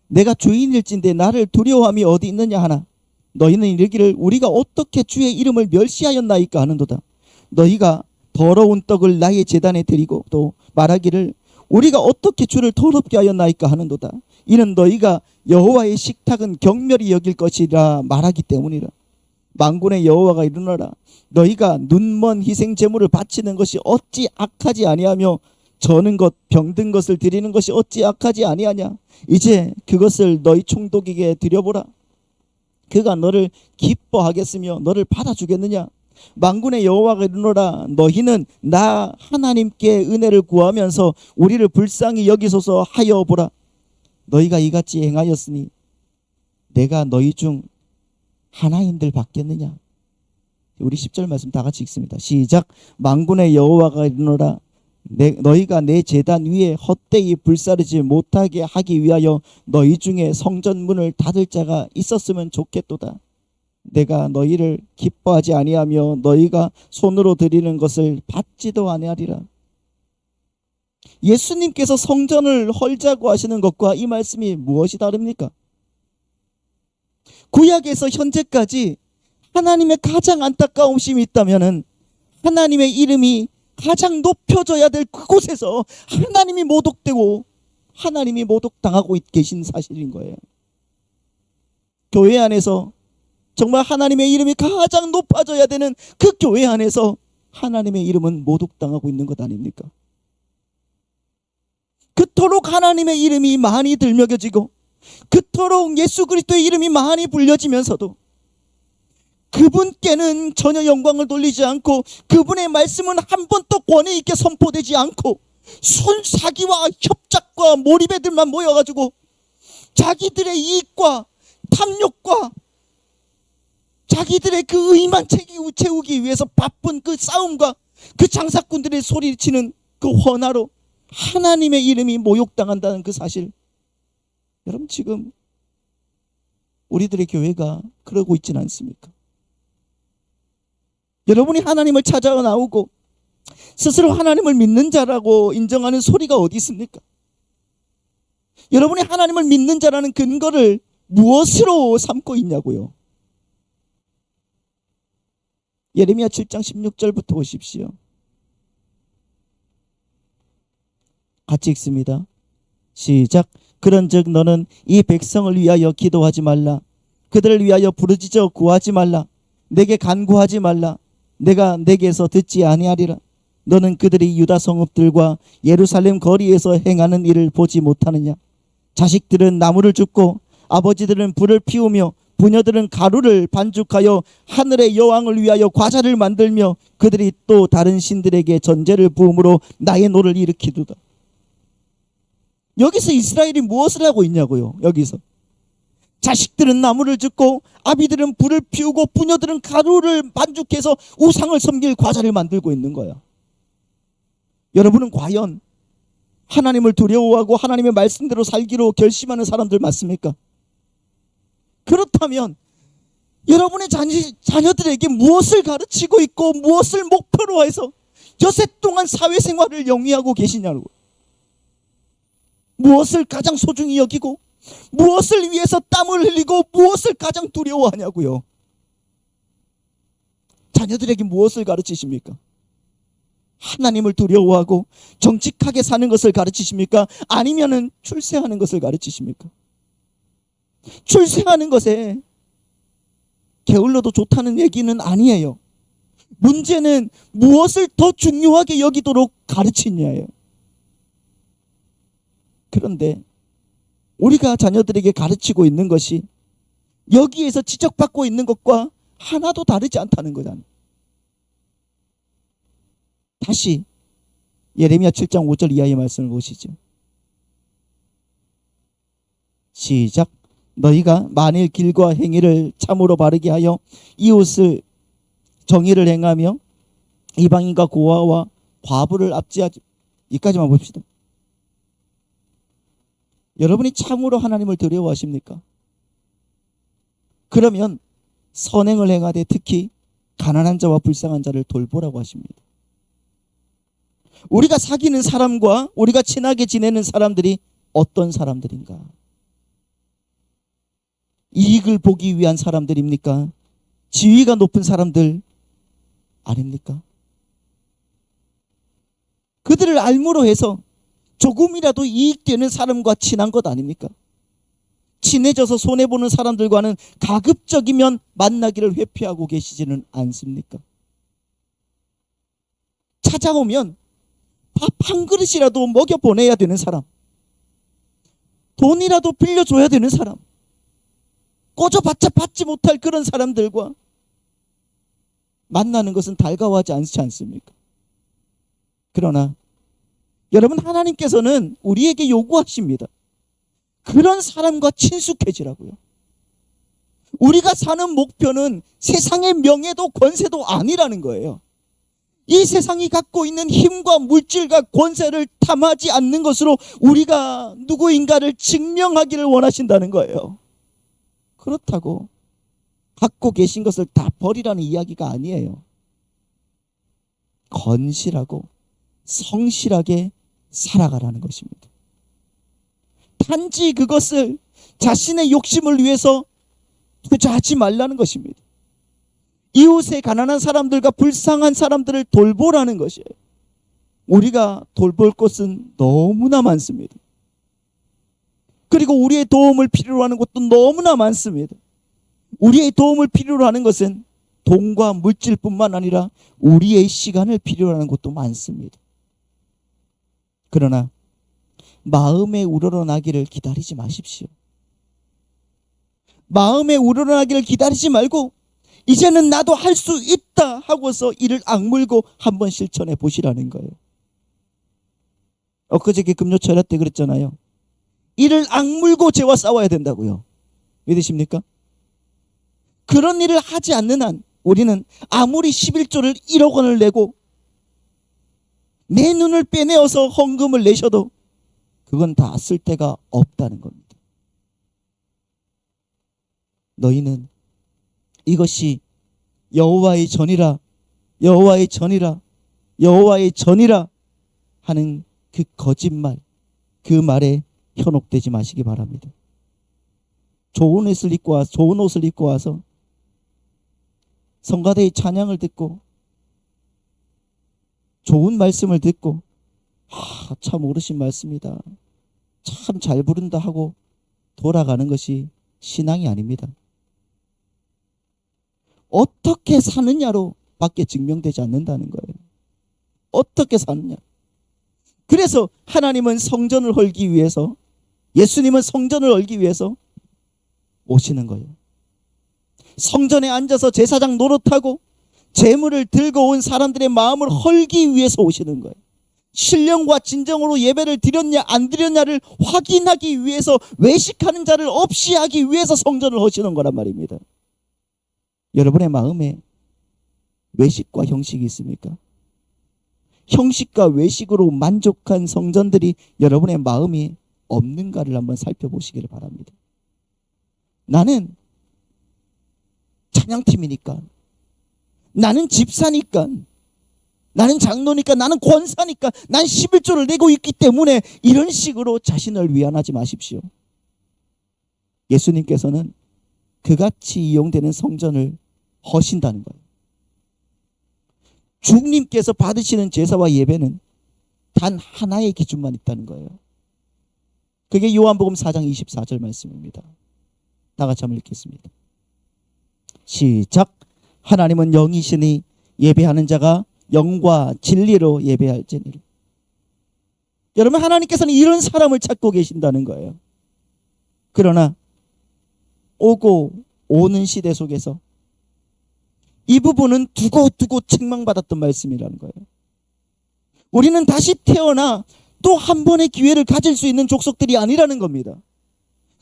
Speaker 1: 내가 주인일진데 나를 두려워함이 어디 있느냐 하나 너희는 이르기를 우리가 어떻게 주의 이름을 멸시하였나이까 하는도다. 너희가 더러운 떡을 나의 제단에 드리고 또 말하기를 우리가 어떻게 주를 더럽게 하였나이까 하는도다. 이는 너희가 여호와의 식탁은 경멸히 여길 것이라 말하기 때문이라. 만군의 여호와가 이르노라. 너희가 눈먼 희생 제물을 바치는 것이 어찌 악하지 아니하며 저는 것 병든 것을 드리는 것이 어찌 악하지 아니하냐. 이제 그것을 너희 총독에게 드려보라. 그가 너를 기뻐하겠으며 너를 받아주겠느냐. 만군의 여호와가 이르노라. 너희는 나 하나님께 은혜를 구하면서 우리를 불쌍히 여기소서 하여 보라. 너희가 이같이 행하였으니 내가 너희 중 하나인들 받겠느냐. 우리 10절 말씀 다 같이 읽습니다. 시작. 만군의 여호와가 이르노라. 너희가 내 제단 위에 헛되이 불사르지 못하게 하기 위하여 너희 중에 성전 문을 닫을 자가 있었으면 좋겠도다. 내가 너희를 기뻐하지 아니하며 너희가 손으로 드리는 것을 받지도 아니하리라. 예수님께서 성전을 헐자고 하시는 것과 이 말씀이 무엇이 다릅니까? 구약에서 현재까지 하나님의 가장 안타까움심이 있다면은 하나님의 이름이 가장 높여져야 될 그곳에서 하나님이 모독되고 하나님이 모독당하고 계신 사실인 거예요. 교회 안에서 정말 하나님의 이름이 가장 높아져야 되는 그 교회 안에서 하나님의 이름은 모독당하고 있는 것 아닙니까? 그토록 하나님의 이름이 많이 들먹여지고 그토록 예수 그리스도의 이름이 많이 불려지면서도 그분께는 전혀 영광을 돌리지 않고 그분의 말씀은 한 번도 권위 있게 선포되지 않고 손사기와 협작과 몰입애들만 모여가지고 자기들의 이익과 탐욕과 자기들의 그 의만 채우기 위해서 바쁜 그 싸움과 그 장사꾼들의 소리치는 그 헌화로 하나님의 이름이 모욕당한다는 그 사실, 여러분 지금 우리들의 교회가 그러고 있지는 않습니까? 여러분이 하나님을 찾아 나오고 스스로 하나님을 믿는 자라고 인정하는 소리가 어디 있습니까? 여러분이 하나님을 믿는 자라는 근거를 무엇으로 삼고 있냐고요? 예레미야 7장 16절부터 보십시오. 같이 읽습니다. 시작. 그런즉 너는 이 백성을 위하여 기도하지 말라. 그들을 위하여 부르짖어 구하지 말라. 내게 간구하지 말라. 내가 내게서 듣지 아니하리라. 너는 그들이 유다 성읍들과 예루살렘 거리에서 행하는 일을 보지 못하느냐. 자식들은 나무를 줍고 아버지들은 불을 피우며 부녀들은 가루를 반죽하여 하늘의 여왕을 위하여 과자를 만들며 그들이 또 다른 신들에게 전제를 부음으로 나의 노를 일으키도다. 여기서 이스라엘이 무엇을 하고 있냐고요. 여기서 자식들은 나무를 줍고 아비들은 불을 피우고 부녀들은 가루를 반죽해서 우상을 섬길 과자를 만들고 있는 거야. 여러분은 과연 하나님을 두려워하고 하나님의 말씀대로 살기로 결심하는 사람들 맞습니까? 그렇다면 여러분의 자녀들에게 무엇을 가르치고 있고 무엇을 목표로 해서 여세 동안 사회생활을 영위하고 계시냐고. 무엇을 가장 소중히 여기고 무엇을 위해서 땀을 흘리고 무엇을 가장 두려워하냐고요. 자녀들에게 무엇을 가르치십니까? 하나님을 두려워하고 정직하게 사는 것을 가르치십니까? 아니면은 출세하는 것을 가르치십니까? 출세하는 것에 게을러도 좋다는 얘기는 아니에요. 문제는 무엇을 더 중요하게 여기도록 가르치냐예요. 그런데 우리가 자녀들에게 가르치고 있는 것이 여기에서 지적받고 있는 것과 하나도 다르지 않다는 거잖아요. 다시 예레미야 7장 5절 이하의 말씀을 보시죠. 시작. 너희가 만일 길과 행위를 참으로 바르게 하여 이웃을 정의를 행하며 이방인과 고아와 과부를 압제하지. 이까지만 봅시다. 여러분이 참으로 하나님을 두려워하십니까? 그러면 선행을 행하되 특히 가난한 자와 불쌍한 자를 돌보라고 하십니다. 우리가 사귀는 사람과 우리가 친하게 지내는 사람들이 어떤 사람들인가? 이익을 보기 위한 사람들입니까? 지위가 높은 사람들 아닙니까? 그들을 알므로 해서 조금이라도 이익되는 사람과 친한 것 아닙니까? 친해져서 손해보는 사람들과는 가급적이면 만나기를 회피하고 계시지는 않습니까? 찾아오면 밥 한 그릇이라도 먹여보내야 되는 사람, 돈이라도 빌려줘야 되는 사람, 꽂아봤자 받지 못할 그런 사람들과 만나는 것은 달가워하지 않지 않습니까? 그러나 여러분, 하나님께서는 우리에게 요구하십니다. 그런 사람과 친숙해지라고요. 우리가 사는 목표는 세상의 명예도 권세도 아니라는 거예요. 이 세상이 갖고 있는 힘과 물질과 권세를 탐하지 않는 것으로 우리가 누구인가를 증명하기를 원하신다는 거예요. 그렇다고 갖고 계신 것을 다 버리라는 이야기가 아니에요. 건실하고 성실하게 살아가라는 것입니다. 단지 그것을 자신의 욕심을 위해서 투자하지 말라는 것입니다. 이웃의 가난한 사람들과 불쌍한 사람들을 돌보라는 것이에요. 우리가 돌볼 것은 너무나 많습니다. 그리고 우리의 도움을 필요로 하는 것도 너무나 많습니다. 우리의 도움을 필요로 하는 것은 돈과 물질뿐만 아니라 우리의 시간을 필요로 하는 것도 많습니다. 그러나 마음에 우러러나기를 기다리지 마십시오. 마음에 우러러나기를 기다리지 말고 이제는 나도 할 수 있다 하고서 이를 악물고 한번 실천해 보시라는 거예요. 엊그저께 금요철야 때 그랬잖아요. 이를 악물고 죄와 싸워야 된다고요. 믿으십니까? 그런 일을 하지 않는 한 우리는 아무리 11조를 1억 원을 내고 내 눈을 빼내어서 헌금을 내셔도 그건 다 쓸 데가 없다는 겁니다. 너희는 이것이 여호와의 전이라 여호와의 전이라 여호와의 전이라 하는 그 거짓말, 그 말에 현혹되지 마시기 바랍니다. 좋은 옷을 입고 와서 성가대의 찬양을 듣고 좋은 말씀을 듣고 참 옳으신 말씀이다, 참 잘 부른다 하고 돌아가는 것이 신앙이 아닙니다. 어떻게 사느냐로 밖에 증명되지 않는다는 거예요. 어떻게 사느냐. 그래서 하나님은 성전을 헐기 위해서, 예수님은 성전을 헐기 위해서 오시는 거예요. 성전에 앉아서 제사장 노릇하고 재물을 들고 온 사람들의 마음을 헐기 위해서 오시는 거예요. 신령과 진정으로 예배를 드렸냐 안 드렸냐를 확인하기 위해서, 외식하는 자를 없이 하기 위해서 성전을 허시는 거란 말입니다. 여러분의 마음에 외식과 형식이 있습니까? 형식과 외식으로 만족한 성전들이 여러분의 마음이 없는가를 한번 살펴보시기를 바랍니다. 나는 찬양팀이니까, 나는 집사니까, 나는 장로니까, 나는 권사니까, 난 11조를 내고 있기 때문에 이런 식으로 자신을 위안하지 마십시오. 예수님께서는 그같이 이용되는 성전을 허신다는 거예요. 주님께서 받으시는 제사와 예배는 단 하나의 기준만 있다는 거예요. 그게 요한복음 4장 24절 말씀입니다. 다 같이 한번 읽겠습니다. 시작. 하나님은 영이시니 예배하는 자가 영과 진리로 예배할지니라. 여러분, 하나님께서는 이런 사람을 찾고 계신다는 거예요. 그러나 오고 오는 시대 속에서 이 부분은 두고두고 책망받았던 말씀이라는 거예요. 우리는 다시 태어나 또 한 번의 기회를 가질 수 있는 족속들이 아니라는 겁니다.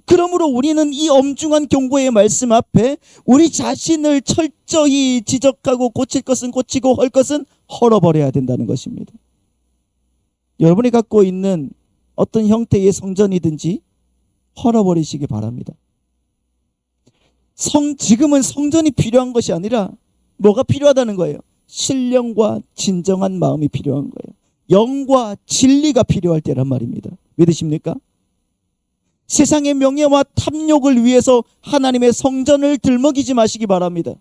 Speaker 1: 그러므로 우리는 이 엄중한 경고의 말씀 앞에 우리 자신을 철저히 지적하고 고칠 것은 고치고 헐 것은 헐어버려야 된다는 것입니다. 여러분이 갖고 있는 어떤 형태의 성전이든지 헐어버리시기 바랍니다. 지금은 성전이 필요한 것이 아니라 뭐가 필요하다는 거예요? 신령과 진정한 마음이 필요한 거예요. 영과 진리가 필요할 때란 말입니다. 믿으십니까? 세상의 명예와 탐욕을 위해서 하나님의 성전을 들먹이지 마시기 바랍니다.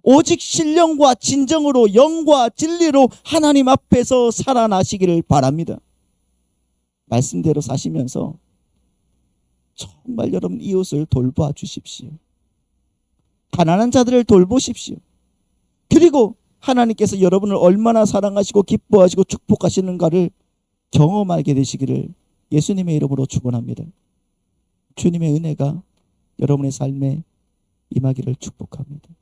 Speaker 1: 오직 신령과 진정으로 영과 진리로 하나님 앞에서 살아나시기를 바랍니다. 말씀대로 사시면서 정말 여러분 이웃을 돌봐 주십시오. 가난한 자들을 돌보십시오. 그리고 하나님께서 여러분을 얼마나 사랑하시고 기뻐하시고 축복하시는가를 경험하게 되시기를 예수님의 이름으로 축원합니다. 주님의 은혜가 여러분의 삶에 임하기를 축복합니다.